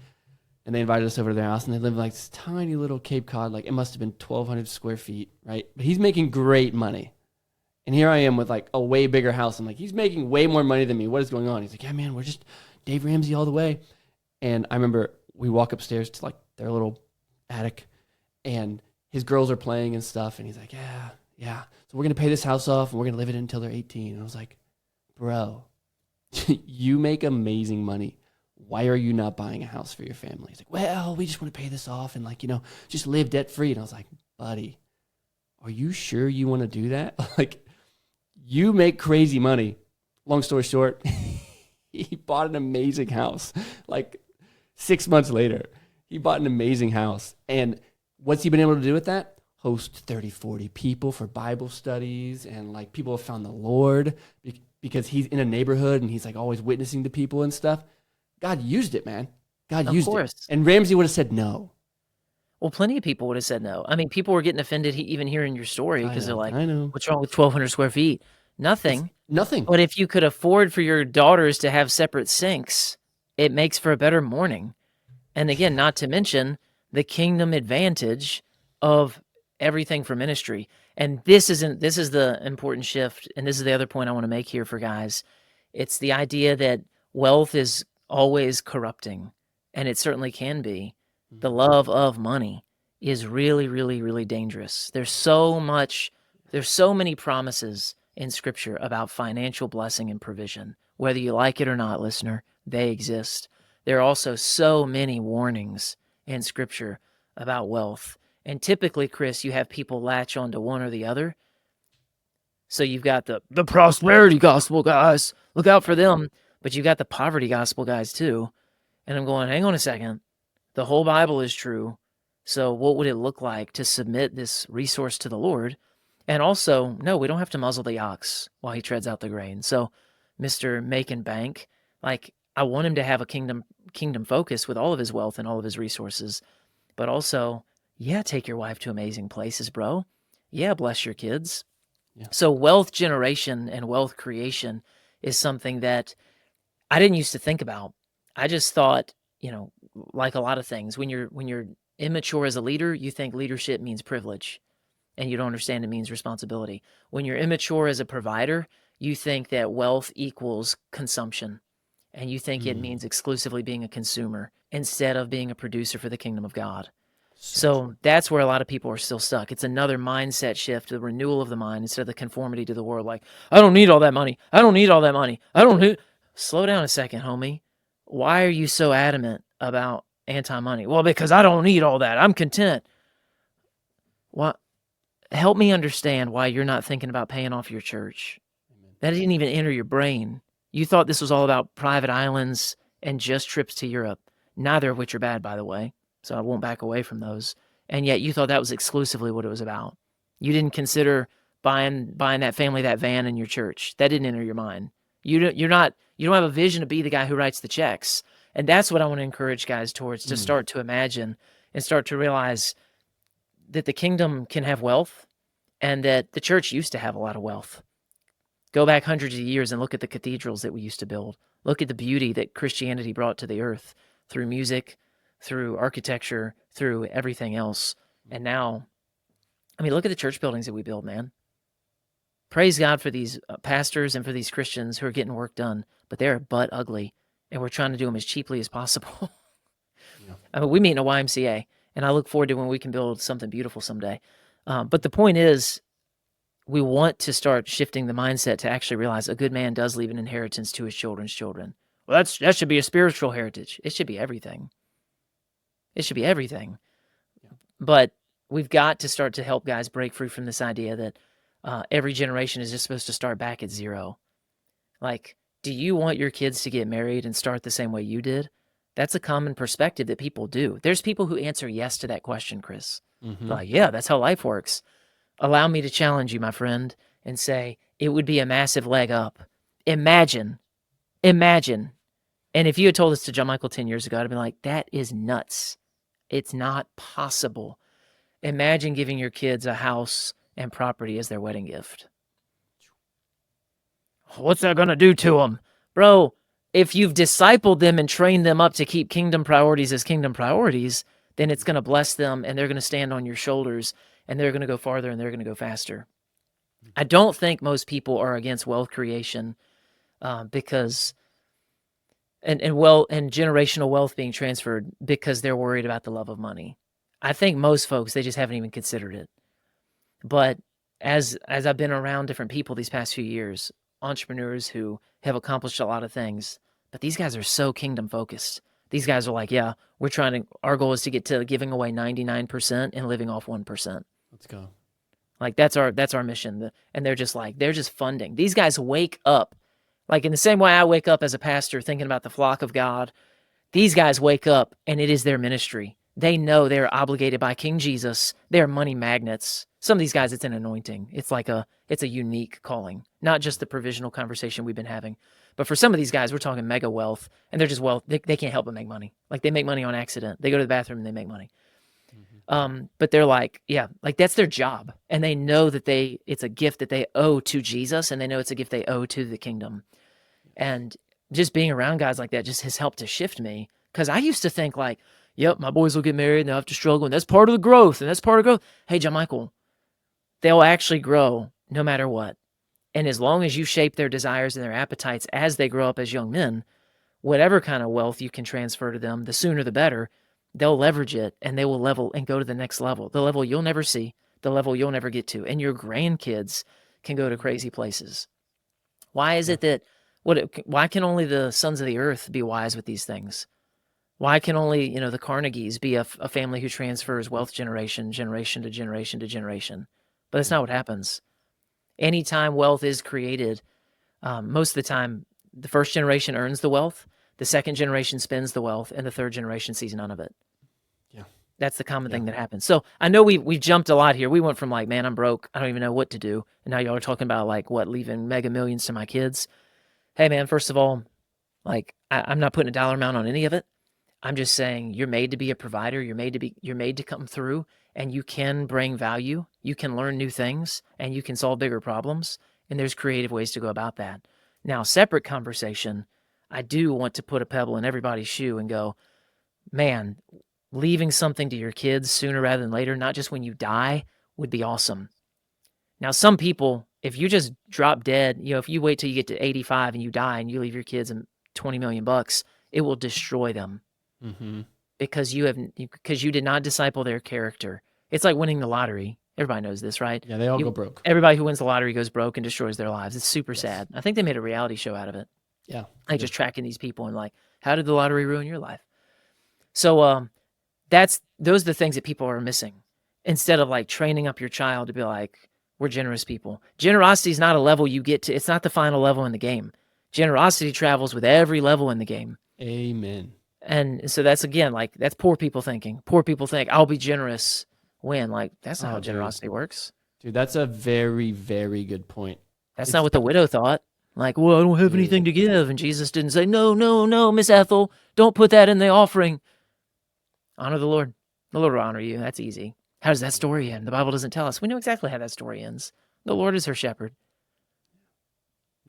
And they invited us over to their house, and they live in like this tiny little Cape Cod, like it must have been 1,200 square feet, right? But he's making great money. And here I am with like a way bigger house. I'm like, he's making way more money than me. What is going on? He's like, yeah, man, we're just Dave Ramsey all the way. And I remember we walk upstairs to like their little attic, and his girls are playing and stuff. And he's like, yeah. So we're going to pay this house off, and we're going to live in it until they're 18. And I was like, bro, you make amazing money. Why are you not buying a house for your family? He's like, well, we just want to pay this off and like, just live debt free. And I was like, buddy, are you sure you want to do that? Like, you make crazy money. Long story short, he bought an amazing house. Like 6 months later, he bought an amazing house. And what's he been able to do with that? Host 30, 40 people for Bible studies. And like people have found the Lord because he's in a neighborhood and he's like always witnessing to people and stuff. God used it, man. God Of used course. it. And Ramsey would have said no. Well, plenty of people would have said no. I mean, people were getting offended even hearing your story because they're like, I know. what's wrong with 1,200 square feet? Nothing. Nothing. But if you could afford for your daughters to have separate sinks, it makes for a better morning. And again, not to mention the kingdom advantage of everything for ministry. And this is the important shift, and this is the other point I want to make here for guys. It's the idea that wealth is always corrupting, and it certainly can be. The love of money is really, really, really dangerous. There's so much There's so many promises in Scripture about financial blessing and provision. Whether you like it or not, listener, they exist. There are also so many warnings in Scripture about wealth. And typically, Chris, you have people latch onto one or the other. So you've got the prosperity gospel guys, look out for them. But you've got the poverty gospel guys too. And I'm going, hang on a second. The whole Bible is true. So what would it look like to submit this resource to the Lord? And also, no, we don't have to muzzle the ox while he treads out the grain. So Mr. Making Bank, like, I want him to have a kingdom focus with all of his wealth and all of his resources. But also, yeah, take your wife to amazing places, bro. Yeah, bless your kids. Yeah. So wealth generation and wealth creation is something that I didn't used to think about. I just thought, like a lot of things, when you're immature as a leader, you think leadership means privilege, and you don't understand it means responsibility. When you're immature as a provider, you think that wealth equals consumption, and you think it means exclusively being a consumer instead of being a producer for the kingdom of God. So that's where a lot of people are still stuck. It's another mindset shift, the renewal of the mind instead of the conformity to the world. Like, I don't need all that money. I don't need all that money. I don't need. Slow down a second, homie. Why are you so adamant about anti-money? Well, because I don't need all that. I'm content. What? Help me understand why you're not thinking about paying off your church. That didn't even enter your brain. You thought this was all about private islands and just trips to Europe, neither of which are bad, by the way. So I won't back away from those. And yet you thought that was exclusively what it was about. You didn't consider buying that family that van in your church. That didn't enter your mind. You don't have a vision to be the guy who writes the checks. And that's what I want to encourage guys towards, to start to imagine and start to realize that the kingdom can have wealth and that the church used to have a lot of wealth. Go back hundreds of years and look at the cathedrals that we used to build. Look at the beauty that Christianity brought to the earth through music, through architecture, through everything else. And now, I mean, look at the church buildings that we build, man. Praise God for these pastors and for these Christians who are getting work done, but they're butt ugly, and we're trying to do them as cheaply as possible. Yeah. I mean, we meet in a YMCA, and I look forward to when we can build something beautiful someday. But the point is, we want to start shifting the mindset to actually realize a good man does leave an inheritance to his children's children. Well, that should be a spiritual heritage. It should be everything. It should be everything. Yeah. But we've got to start to help guys break free from this idea that every generation is just supposed to start back at zero. Like, do you want your kids to get married and start the same way you did? That's a common perspective that people do. There's people who answer yes to that question, Chris. Like, yeah, that's how life works. Allow me to challenge you, my friend, and say it would be a massive leg up. Imagine. And if you had told this to John Michael 10 years ago, I'd be like, that is nuts. It's not possible. Imagine giving your kids a house and property as their wedding gift. What's that going to do to them? Bro, if you've discipled them and trained them up to keep kingdom priorities as kingdom priorities, then it's going to bless them, and they're going to stand on your shoulders, and they're going to go farther, and they're going to go faster. I don't think most people are against wealth creation because and generational wealth being transferred because they're worried about the love of money. I think most folks, they just haven't even considered it. But as I've been around different people these past few years, entrepreneurs who have accomplished a lot of things, but these guys are so kingdom focused. These guys are like, yeah, our goal is to get to giving away 99% and living off 1%. Let's go. Like, that's our mission. And they're just funding. These guys wake up, like in the same way I wake up as a pastor thinking about the flock of God. These guys wake up and it is their ministry. They know they're obligated by King Jesus. They're money magnets. Some of these guys, it's an anointing. It's a unique calling, not just the provisional conversation we've been having. But for some of these guys, we're talking mega wealth, and they're just wealth. They can't help but make money. Like, they make money on accident. They go to the bathroom and they make money. But they're like, yeah, like that's their job. And they know that it's a gift that they owe to Jesus, and they know it's a gift they owe to the kingdom. And just being around guys like that just has helped to shift me. Because I used to think like, yep, my boys will get married and they'll have to struggle, and that's part of the growth, and that's part of growth. Hey, John Michael, they'll actually grow no matter what. And as long as you shape their desires and their appetites as they grow up as young men, whatever kind of wealth you can transfer to them, the sooner the better. They'll leverage it, and they will level and go to the next level, the level you'll never see, the level you'll never get to, and your grandkids can go to crazy places. Why is Yeah. it that why can only the sons of the earth be wise with these things? Why can only, the Carnegies be a family who transfers wealth generation to generation to generation? But that's Yeah. not what happens. Anytime wealth is created, most of the time, the first generation earns the wealth, the second generation spends the wealth, and the third generation sees none of it. Yeah. That's the common Yeah. thing that happens. So I know we've jumped a lot here. We went from like, man, I'm broke, I don't even know what to do, and now y'all are talking about like what, leaving mega millions to my kids. Hey, man, first of all, like I'm not putting a dollar amount on any of it. I'm just saying you're made to be a provider. You're made to come through, and you can bring value. You can learn new things, and you can solve bigger problems. And there's creative ways to go about that. Now, separate conversation, I do want to put a pebble in everybody's shoe and go, man, leaving something to your kids sooner rather than later, not just when you die, would be awesome. Now, some people, if you just drop dead, if you wait till you get to 85 and you die and you leave your kids 20 million bucks, it will destroy them Mm-hmm. because you did not disciple their character. It's like winning the lottery. Everybody knows this, right? Yeah, they all go broke. Everybody who wins the lottery goes broke and destroys their lives. It's super Yes. sad. I think they made a reality show out of it. Yeah. Like just tracking these people and like, how did the lottery ruin your life? So those are the things that people are missing. Instead of like training up your child to be like, we're generous people. Generosity is not a level you get to. It's not the final level in the game. Generosity travels with every level in the game. Amen. And so that's again, like that's poor people thinking. Poor people think I'll be generous when, like, that's not how dude. generosity works. Dude, that's a very, very good point. That's not what the widow thought. Like, well, I don't have anything to give. And Jesus didn't say, no, no, no, Miss Ethel, don't put that in the offering. Honor the Lord. The Lord will honor you. That's easy. How does that story end? The Bible doesn't tell us. We know exactly how that story ends. The Lord is her shepherd.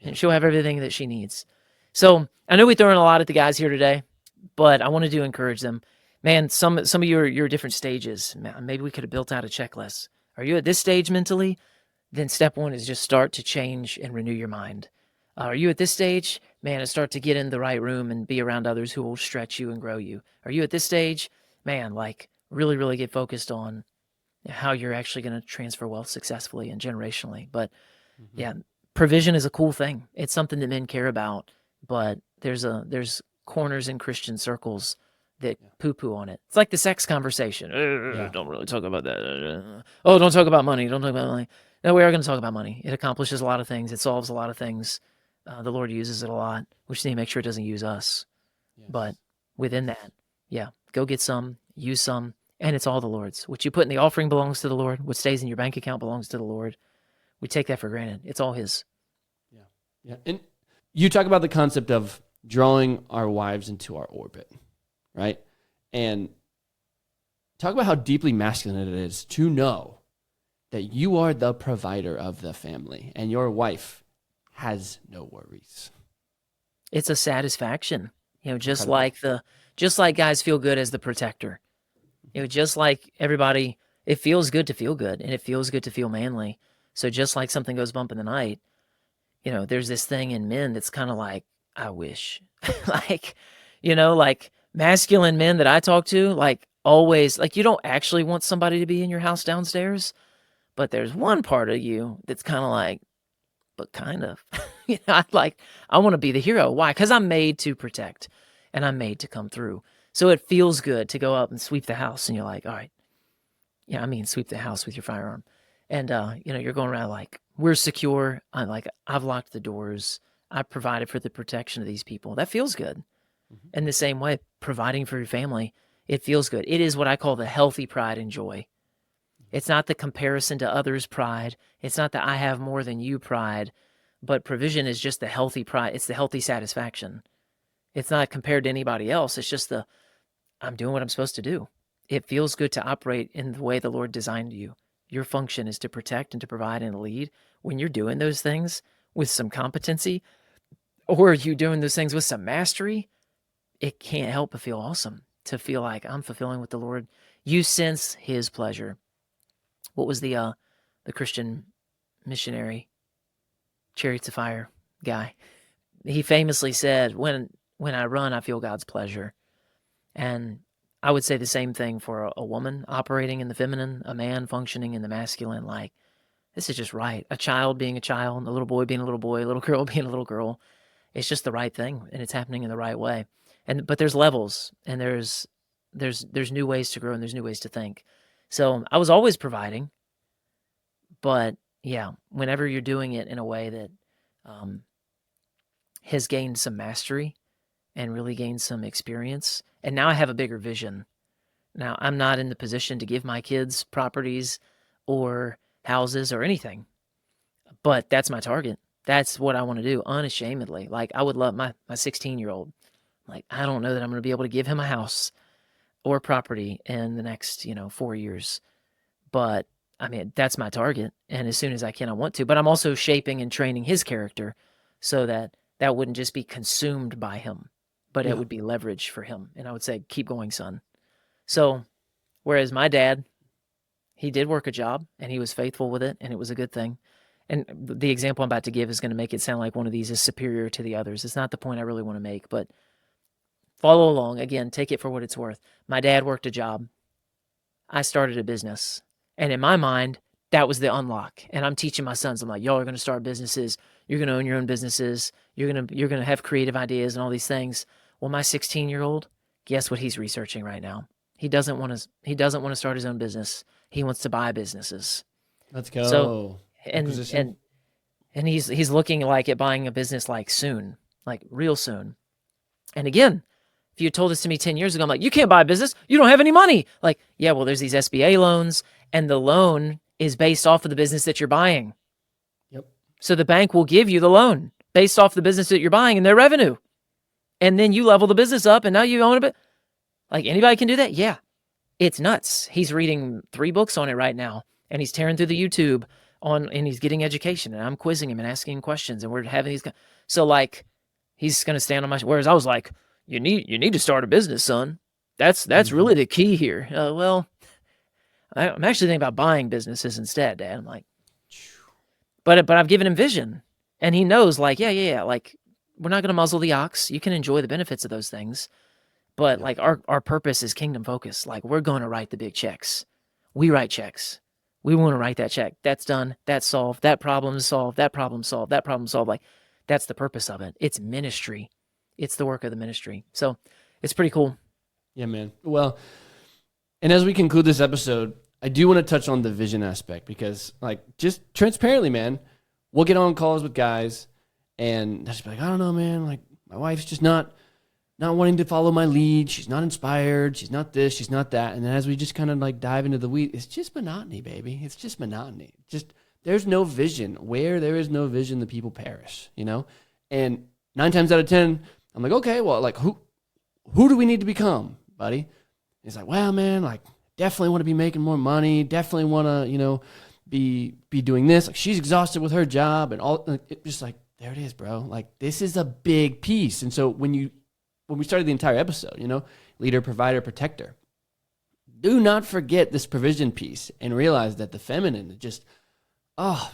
And she'll have everything that she needs. So I know we're throwing a lot at the guys here today, but I wanted to encourage them. Man, some of you are different stages. Maybe we could have built out a checklist. Are you at this stage mentally? Then step one is just start to change and renew your mind. Are you at this stage? Man, it's start to get in the right room and be around others who will stretch you and grow you. Are you at this stage? Man, like really, really get focused on how you're actually going to transfer wealth successfully and generationally. But yeah, provision is a cool thing. It's something that men care about, but there's corners in Christian circles that poo-poo on it. It's like the sex conversation. Don't really talk about that. Oh, don't talk about money. Don't talk about money. No, we are going to talk about money. It accomplishes a lot of things. It solves a lot of things. The Lord uses it a lot. We just need to make sure it doesn't use us. Yes. But within that, yeah, go get some, use some, and it's all the Lord's. What you put in the offering belongs to the Lord. What stays in your bank account belongs to the Lord. We take that for granted. It's all His. Yeah. Yeah. And you talk about the concept of drawing our wives into our orbit, right? And talk about how deeply masculine it is to know that you are the provider of the family and your wife has no worries. It's a satisfaction, just Incredible. like guys feel good as the protector, just like everybody, it feels good to feel good and it feels good to feel manly. So just like something goes bump in the night, there's this thing in men that's kind of like, I wish, like, like masculine men that I talk to, like always, like you don't actually want somebody to be in your house downstairs, but there's one part of you that's kind of like, but kind of, I want to be the hero. Why? Because I'm made to protect and I'm made to come through. So it feels good to go up and sweep the house and you're like, all right, sweep the house with your firearm. And, you're going around like, we're secure. I've locked the doors. I've provided for the protection of these people. That feels good. Mm-hmm. In the same way, providing for your family, it feels good. It is what I call the healthy pride and joy. It's not the comparison to others' pride. It's not the I have more than you pride, but provision is just the healthy pride. It's the healthy satisfaction. It's not compared to anybody else. It's just I'm doing what I'm supposed to do. It feels good to operate in the way the Lord designed you. Your function is to protect and to provide and to lead. When you're doing those things with some competency, or you doing those things with some mastery, it can't help but feel awesome to feel like I'm fulfilling what the Lord. You sense His pleasure. What was the Christian missionary, Chariots of Fire guy? He famously said, "When I run, I feel God's pleasure," and I would say the same thing for a woman operating in the feminine, a man functioning in the masculine. Like, this is just right. A child being a child, a little boy being a little boy, a little girl being a little girl. It's just the right thing, and it's happening in the right way. But there's levels, and there's new ways to grow, and there's new ways to think. So I was always providing, but yeah, whenever you're doing it in a way that um, has gained some mastery and really gained some experience, and now I have a bigger vision. Now I'm not in the position to give my kids properties or houses or anything, but that's my target. That's what I want to do unashamedly. Like, I would love my 16-year-old. Like, I don't know that I'm going to be able to give him a house or property in the next, 4 years. But I mean, that's my target. And as soon as I can, I want to. But I'm also shaping and training his character so that that wouldn't just be consumed by him, but it Yeah. would be leverage for him. And I would say, keep going, son. So, whereas my dad, he did work a job and he was faithful with it and it was a good thing. And the example I'm about to give is going to make it sound like one of these is superior to the others. It's not the point I really want to make, but follow along. Again, take it for what it's worth. My dad worked a job. I started a business. And in my mind, that was the unlock. And I'm teaching my sons, I'm like, y'all are going to start businesses. You're going to own your own businesses. You're going to have creative ideas and all these things. Well, my 16-year-old, guess what he's researching right now? He doesn't want to start his own business. He wants to buy businesses. Let's So, go. and Acquisition. and and he's looking like at buying a business like soon, like real soon. And again, if you had told this to me 10 years ago, I'm like, you can't buy a business. You don't have any money. Like, yeah, well, there's these SBA loans, and the loan is based off of the business that you're buying. Yep. So the bank will give you the loan based off the business that you're buying and their revenue. And then you level the business up, and now you own a bit. Like, anybody can do that? Yeah. It's nuts. He's reading 3 books on it right now, and he's tearing through the YouTube and he's getting education, and I'm quizzing him and asking him questions, and we're having these. So, like, he's going to stand on my. Whereas I was like, you need to start a business, son. That's Mm-hmm. really the key here. Well, I'm actually thinking about buying businesses instead, Dad. I'm like, but I've given him vision, and he knows, like, yeah. Like, we're not going to muzzle the ox. You can enjoy the benefits of those things, but Yeah. like our purpose is kingdom focus. Like, we're going to write the big checks. We write checks. We want to write that check. That's done. That's solved. That problem is solved. That problem solved. That problem solved. Like, that's the purpose of it. It's ministry. It's the work of the ministry. So it's pretty cool. Yeah, man. Well, and as we conclude this episode, I do want to touch on the vision aspect because, like, just transparently, man, we'll get on calls with guys and they'll just be like, I don't know, man. Like, my wife's just not wanting to follow my lead. She's not inspired. She's not this. She's not that. And then as we just kind of like dive into the weed, it's just monotony, baby. It's just monotony. Just there's no vision. Where there is no vision, the people perish. And 9 times out of 10, I'm like, okay, well, like who do we need to become, buddy? And he's like, well, man, like definitely want to be making more money. Definitely want to, be doing this. Like she's exhausted with her job and all. Like, it just like there it is, bro. Like this is a big piece. And so when we started the entire episode, leader, provider, protector, do not forget this provision piece and realize that the feminine just,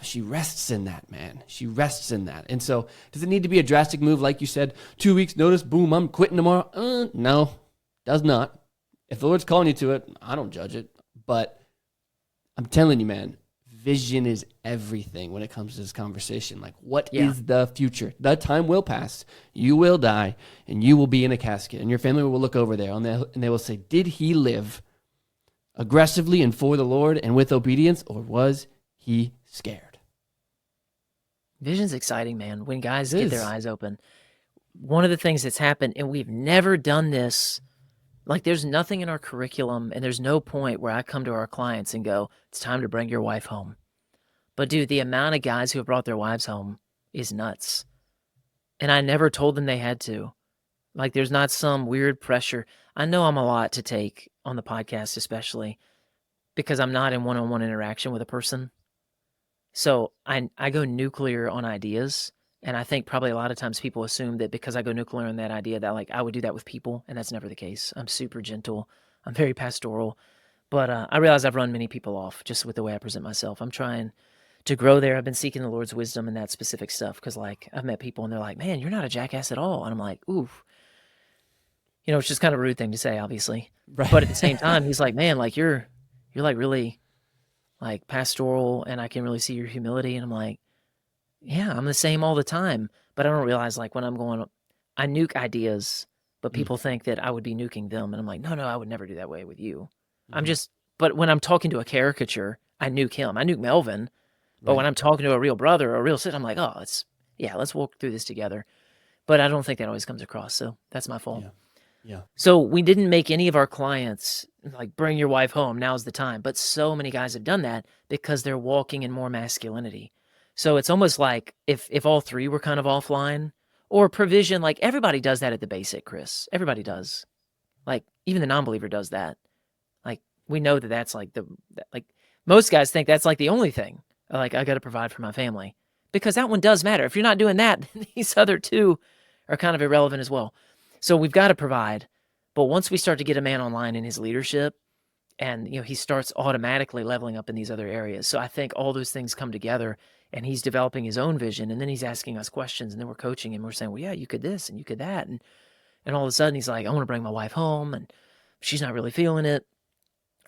she rests in that, man. She rests in that. And so does it need to be a drastic move? Like you said, 2 weeks notice, boom, I'm quitting tomorrow. No, does not. If the Lord's calling you to it, I don't judge it. But I'm telling you, man, vision is everything when it comes to this conversation. Like, what is the future? The time will pass. You will die, and you will be in a casket, and your family will look over there, and they will say, did he live aggressively and for the Lord and with obedience, or was he scared? Vision's exciting, man, when guys get their eyes open. One of the things that's happened, and we've never done this, like there's nothing in our curriculum, and there's no point where I come to our clients and go, it's time to bring your wife home. But dude, the amount of guys who have brought their wives home is nuts. And I never told them they had to. Like, there's not some weird pressure. I know I'm a lot to take on the podcast, especially because I'm not in one-on-one interaction with a person. So I go nuclear on ideas. And I think probably a lot of times people assume that because I go nuclear on that idea that like I would do that with people. And that's never the case. I'm super gentle. I'm very pastoral. But I realize I've run many people off just with the way I present myself. I'm trying to grow there. I've been seeking the Lord's wisdom in that specific stuff because, like, I've met people and they're like, man, you're not a jackass at all. And I'm like, oof. It's just kind of a rude thing to say, obviously. Right. But at the same time, he's like, man, like you're like really like pastoral, and I can really see your humility. And I'm like, yeah, I'm the same all the time. But I don't realize like when I'm going, I nuke ideas, but Mm, people think that I would be nuking them. And I'm like, no, no, I would never do that way with you. I'm mhm. just, but when I'm talking to a caricature, I nuke him. I nuke Melvin. But when Right. I'm talking to a real brother or a real sister, I'm like, oh, let's walk through this together. But I don't think that always comes across. So that's my fault. Yeah. Yeah. So we didn't make any of our clients like bring your wife home. Now's the time. But so many guys have done that because they're walking in more masculinity. So it's almost like if all three were kind of offline or provision, like everybody does that at the basic, Chris. Everybody does. Like even the non-believer does that. Like we know that that's like like most guys think that's like the only thing. Like I got to provide for my family because that one does matter. If you're not doing that, these other two are kind of irrelevant as well. So we've got to provide. But once we start to get a man online in his leadership and he starts automatically leveling up in these other areas. So I think all those things come together and he's developing his own vision and then he's asking us questions and then we're coaching him. We're saying, well, yeah, you could this and you could that. And all of a sudden he's like, I want to bring my wife home and she's not really feeling it.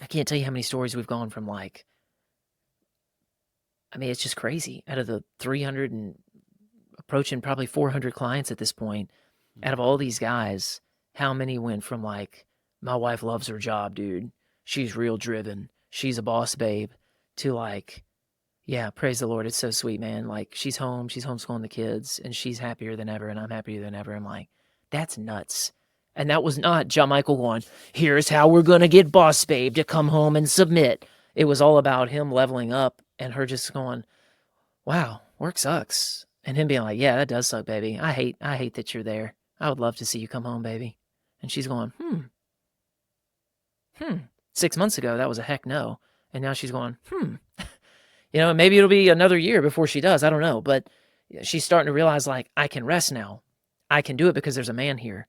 I can't tell you how many stories we've gone from like, I mean, it's just crazy. Out of the 300 and approaching probably 400 clients at this point, out of all these guys, how many went from like, my wife loves her job, dude. She's real driven. She's a boss babe, to like, yeah, praise the Lord. It's so sweet, man. Like she's home, she's homeschooling the kids and she's happier than ever. And I'm happier than ever. I'm like, that's nuts. And that was not John Michael going, here's how we're going to get boss babe to come home and submit. It was all about him leveling up and her just going, wow, work sucks. And him being like, yeah, that does suck, baby. I hate that you're there. I would love to see you come home, baby. And she's going, 6 months ago, that was a heck no. And now she's going, maybe it'll be another year before she does. I don't know. But she's starting to realize, like, I can rest now. I can do it because there's a man here.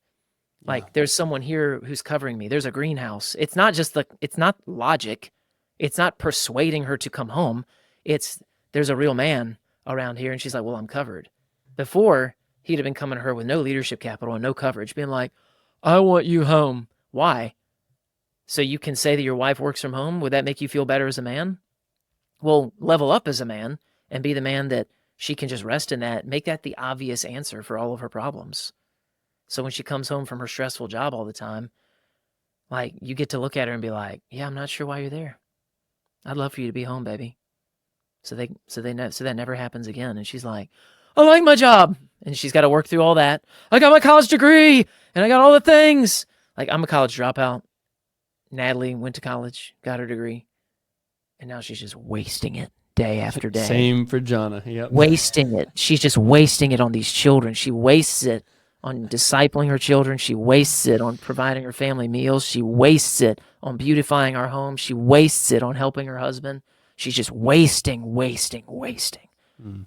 Yeah. Like, there's someone here who's covering me. There's a greenhouse. It's not just it's not logic. It's not persuading her to come home. There's a real man around here. And she's like, well, I'm covered. Before, he'd have been coming to her with no leadership capital and no coverage, being like, I want you home. Why? So you can say that your wife works from home? Would that make you feel better as a man? Well, level up as a man and be the man that she can just rest in that. Make that the obvious answer for all of her problems. So when she comes home from her stressful job all the time, like you get to look at her and be like, yeah, I'm not sure why you're there. I'd love for you to be home, baby. So that never happens again. And she's like, I like my job. And she's got to work through all that. I got my college degree and I got all the things. Like I'm a college dropout. Natalie went to college, got her degree, and now she's just wasting it day after day. Same for Jonna. Yep. Wasting it. She's just wasting it on these children. She wastes it on discipling her children. She wastes it on providing her family meals. She wastes it on beautifying our home. She wastes it on helping her husband. She's just wasting. Mm.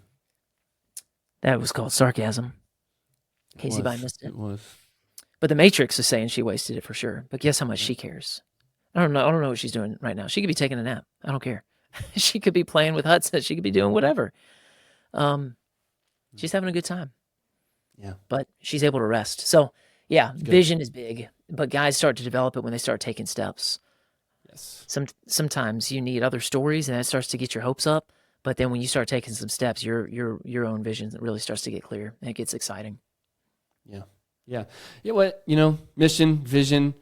That was called sarcasm. Casey By missed it. It was. But the Matrix is saying she wasted it for sure. But guess how much she cares? I don't know what she's doing right now. She could be taking a nap. I don't care. She could be playing with Hudson. She could be doing whatever. She's having a good time. Yeah. But she's able to rest. So, yeah, Good. vision is big. But guys start to develop it when they start taking steps. Yes. Sometimes you need other stories, and that starts to get your hopes up. But then when you start taking some steps, your own vision really starts to get clear, and it gets exciting. Yeah. Yeah. Yeah. What, mission, vision.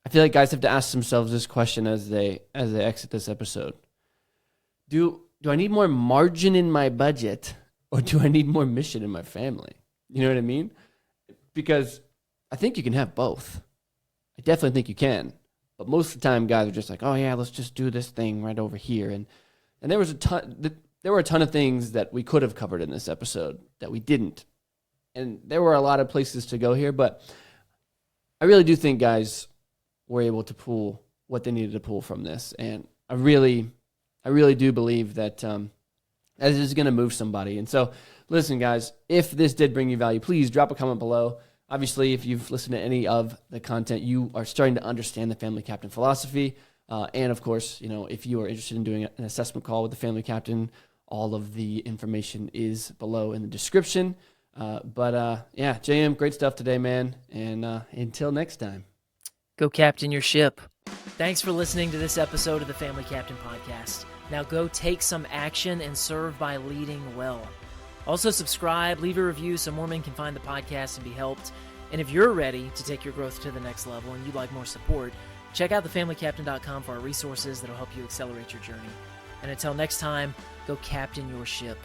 I feel like guys have to ask themselves this question as they exit this episode. Do I need more margin in my budget, or do I need more mission in my family? You know what I mean? Because I think you can have both. I definitely think you can. But most of the time, guys are just like, oh yeah, let's just do this thing right over here. And there were a ton of things that we could have covered in this episode that we didn't. And there were a lot of places to go here, but I really do think guys were able to pull what they needed to pull from this. And I really do believe that that is going to move somebody. And so, listen, guys, if this did bring you value, please drop a comment below. Obviously, if you've listened to any of the content, you are starting to understand the Family Captain philosophy. And of course, if you are interested in doing an assessment call with the Family Captain, all of the information is below in the description. Yeah, JM, great stuff today, man. And until next time. Go captain your ship. Thanks for listening to this episode of the Family Captain Podcast. Now go take some action and serve by leading well. Also subscribe, leave a review so more men can find the podcast and be helped. And if you're ready to take your growth to the next level and you'd like more support, check out thefamilycaptain.com for our resources that'll help you accelerate your journey. And until next time, go captain your ship.